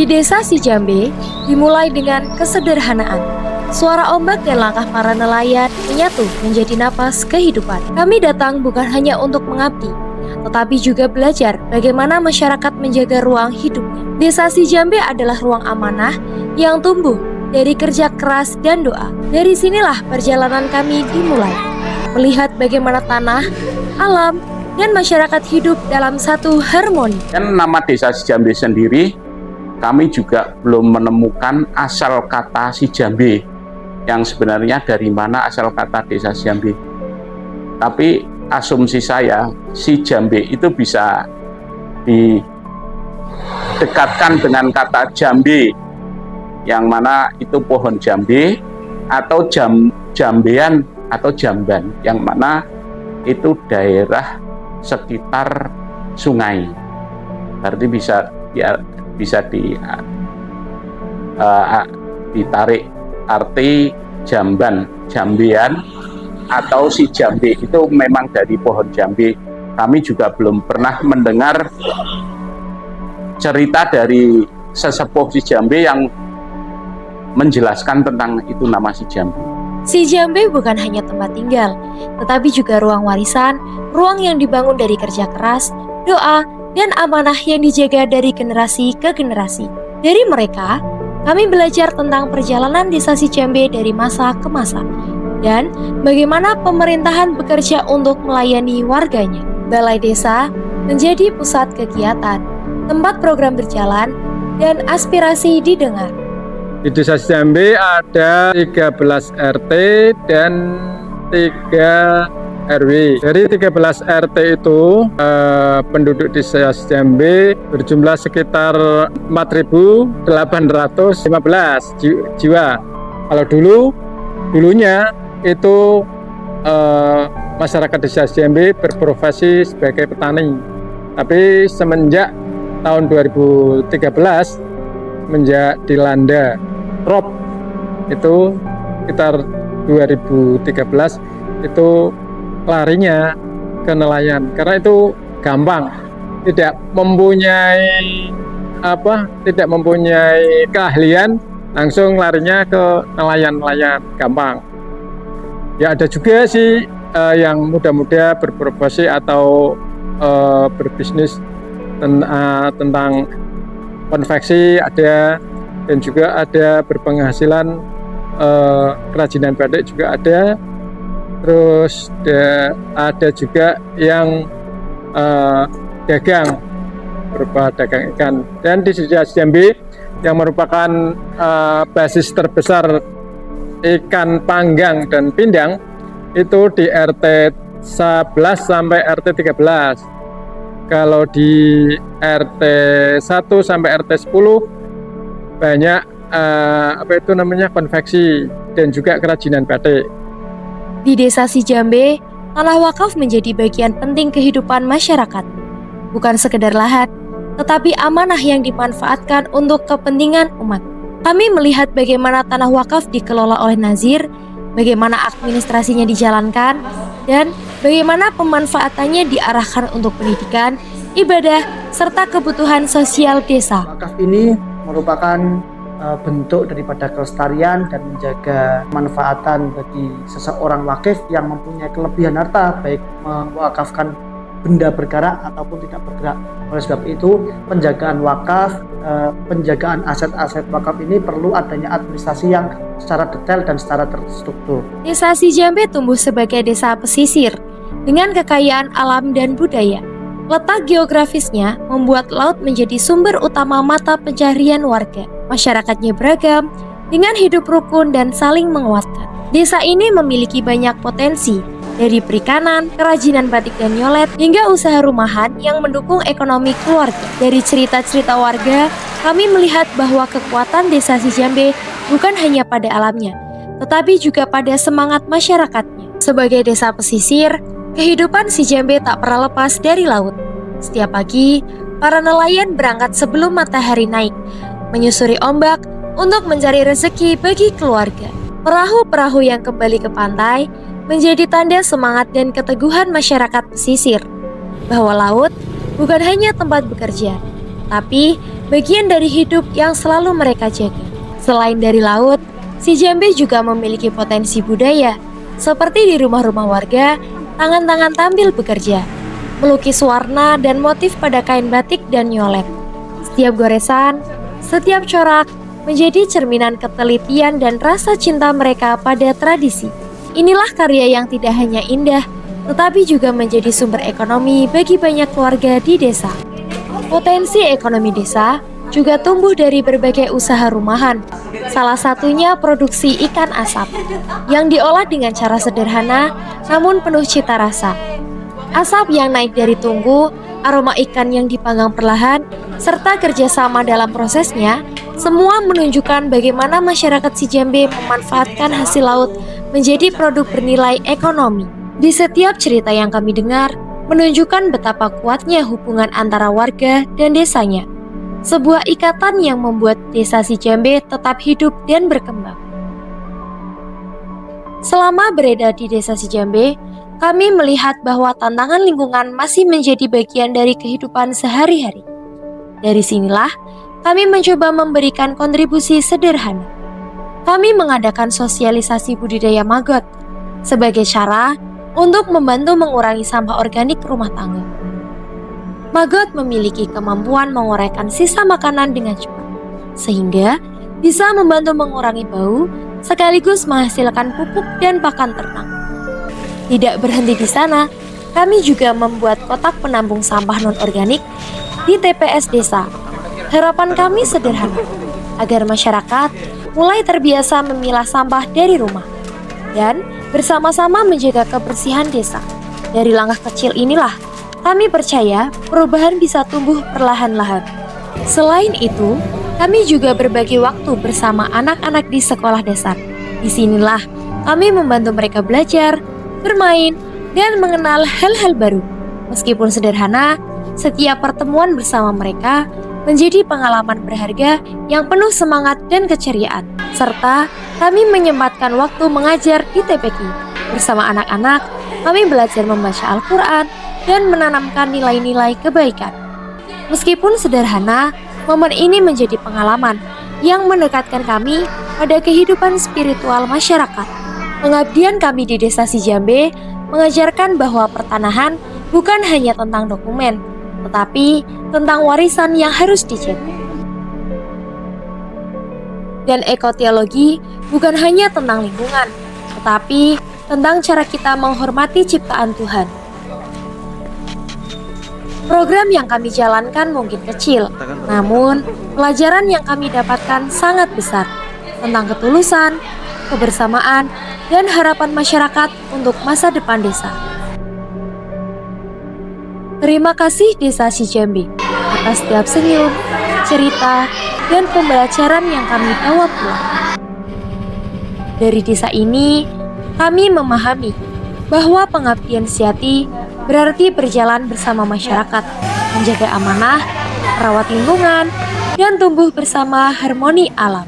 Di desa Sijambe, dimulai dengan kesederhanaan. Suara ombak dan langkah para nelayan menyatu menjadi napas kehidupan. Kami datang bukan hanya untuk mengabdi, tetapi juga belajar bagaimana masyarakat menjaga ruang hidupnya. Desa Sijambe adalah ruang amanah yang tumbuh dari kerja keras dan doa. Dari sinilah perjalanan kami dimulai, melihat bagaimana tanah, alam, dan masyarakat hidup dalam satu harmoni. Dan nama desa Sijambe sendiri, kami juga belum menemukan asal kata Sijambe, yang sebenarnya dari mana asal kata desa Sijambe. Tapi asumsi saya, Sijambe itu bisa didekatkan dengan kata jambe, yang mana itu pohon jambe, atau jambean atau jamban, yang mana itu daerah sekitar sungai. Berarti bisa ditarik arti jambean atau Sijambe itu memang dari pohon jambe. Kami juga belum pernah mendengar cerita dari sesepuh Sijambe yang menjelaskan tentang itu nama Sijambe. Sijambe bukan hanya tempat tinggal, tetapi juga ruang warisan, ruang yang dibangun dari kerja keras, doa, dan amanah yang dijaga dari generasi ke generasi. Dari mereka, kami belajar tentang perjalanan desa Sijambe dari masa ke masa, dan bagaimana pemerintahan bekerja untuk melayani warganya. Balai desa menjadi pusat kegiatan, tempat program berjalan, dan aspirasi didengar. Di desa Sijambe ada 13 RT dan 3 RW. Dari 13 RT itu penduduk desa Sijambe berjumlah sekitar 4.815 jiwa. Kalau dulunya itu masyarakat desa Sijambe berprofesi sebagai petani. Tapi semenjak tahun 2013 menjak dilanda rob itu sekitar 2013 itu larinya ke nelayan karena itu gampang, tidak mempunyai keahlian, langsung larinya ke nelayan gampang. Ya ada juga sih yang muda-muda berprofesi atau berbisnis tentang konveksi ada, dan juga ada berpenghasilan kerajinan batik juga ada. Terus ada juga yang dagang, berupa dagang ikan. Dan di desa Sijambe yang merupakan basis terbesar ikan panggang dan pindang itu di RT 11 sampai RT 13. Kalau di RT 1 sampai RT 10 banyak konveksi dan juga kerajinan batik. Di desa Sijambe, tanah wakaf menjadi bagian penting kehidupan masyarakat. Bukan sekedar lahan, tetapi amanah yang dimanfaatkan untuk kepentingan umat. Kami melihat bagaimana tanah wakaf dikelola oleh nazir, bagaimana administrasinya dijalankan, dan bagaimana pemanfaatannya diarahkan untuk pendidikan, ibadah, serta kebutuhan sosial desa. Wakaf ini merupakan bentuk daripada kelestarian dan menjaga manfaatan bagi seseorang wakif yang mempunyai kelebihan harta, baik mewakafkan benda bergerak ataupun tidak bergerak. Oleh sebab itu, penjagaan wakaf, penjagaan aset-aset wakaf ini perlu adanya administrasi yang secara detail dan secara terstruktur. Desa Sijambe tumbuh sebagai desa pesisir dengan kekayaan alam dan budaya. Letak geografisnya membuat laut menjadi sumber utama mata pencaharian warga. Masyarakatnya beragam, dengan hidup rukun dan saling menguatkan. Desa ini memiliki banyak potensi, dari perikanan, kerajinan batik dan nyolet, hingga usaha rumahan yang mendukung ekonomi keluarga. Dari cerita-cerita warga, kami melihat bahwa kekuatan desa Sijambe bukan hanya pada alamnya, tetapi juga pada semangat masyarakatnya. Sebagai desa pesisir, kehidupan Sijambe tak pernah lepas dari laut. Setiap pagi, para nelayan berangkat sebelum matahari naik, menyusuri ombak untuk mencari rezeki bagi keluarga. Perahu-perahu yang kembali ke pantai menjadi tanda semangat dan keteguhan masyarakat pesisir, bahwa laut bukan hanya tempat bekerja, tapi bagian dari hidup yang selalu mereka jaga. Selain dari laut, Si Jambe juga memiliki potensi budaya, seperti di rumah-rumah warga, tangan-tangan tampil bekerja, melukis warna dan motif pada kain batik dan nyolet. Setiap goresan, setiap corak, menjadi cerminan ketelitian dan rasa cinta mereka pada tradisi. Inilah karya yang tidak hanya indah, tetapi juga menjadi sumber ekonomi bagi banyak keluarga di desa. Potensi ekonomi desa juga tumbuh dari berbagai usaha rumahan. Salah satunya produksi ikan asap, yang diolah dengan cara sederhana namun penuh cita rasa. Asap yang naik dari tungku, aroma ikan yang dipanggang perlahan, serta kerjasama dalam prosesnya, semua menunjukkan bagaimana masyarakat Si Jambe memanfaatkan hasil laut menjadi produk bernilai ekonomi. Di setiap cerita yang kami dengar, menunjukkan betapa kuatnya hubungan antara warga dan desanya. Sebuah ikatan yang membuat desa Si Jambe tetap hidup dan berkembang. Selama berada di desa Si Jambe, kami melihat bahwa tantangan lingkungan masih menjadi bagian dari kehidupan sehari-hari. Dari sinilah, kami mencoba memberikan kontribusi sederhana. Kami mengadakan sosialisasi budidaya maggot sebagai cara untuk membantu mengurangi sampah organik rumah tangga. Maggot memiliki kemampuan menguraikan sisa makanan dengan cepat, sehingga bisa membantu mengurangi bau sekaligus menghasilkan pupuk dan pakan ternak. Tidak berhenti di sana, kami juga membuat kotak penampung sampah non-organik di TPS desa. Harapan kami sederhana, agar masyarakat mulai terbiasa memilah sampah dari rumah dan bersama-sama menjaga kebersihan desa. Dari langkah kecil inilah, kami percaya perubahan bisa tumbuh perlahan-lahan. Selain itu, kami juga berbagi waktu bersama anak-anak di sekolah dasar. Disinilah kami membantu mereka belajar, bermain, dan mengenal hal-hal baru. Meskipun sederhana, setiap pertemuan bersama mereka menjadi pengalaman berharga yang penuh semangat dan keceriaan. Serta kami menyempatkan waktu mengajar di TPQ. Bersama anak-anak, kami belajar membaca Al-Quran dan menanamkan nilai-nilai kebaikan. Meskipun sederhana, momen ini menjadi pengalaman yang mendekatkan kami pada kehidupan spiritual masyarakat. Pengabdian kami di desa Si Jambe mengajarkan bahwa pertanahan bukan hanya tentang dokumen, tetapi tentang warisan yang harus dijaga. Dan ekoteologi bukan hanya tentang lingkungan, tetapi tentang cara kita menghormati ciptaan Tuhan. Program yang kami jalankan mungkin kecil, namun pelajaran yang kami dapatkan sangat besar tentang ketulusan, kebersamaan, dan harapan masyarakat untuk masa depan desa. Terima kasih Desa Si Jambe atas setiap senyum, cerita, dan pembelajaran yang kami bawa pulang. Dari desa ini, kami memahami bahwa pengabdian sejati berarti berjalan bersama masyarakat, menjaga amanah, merawat lingkungan, dan tumbuh bersama harmoni alam.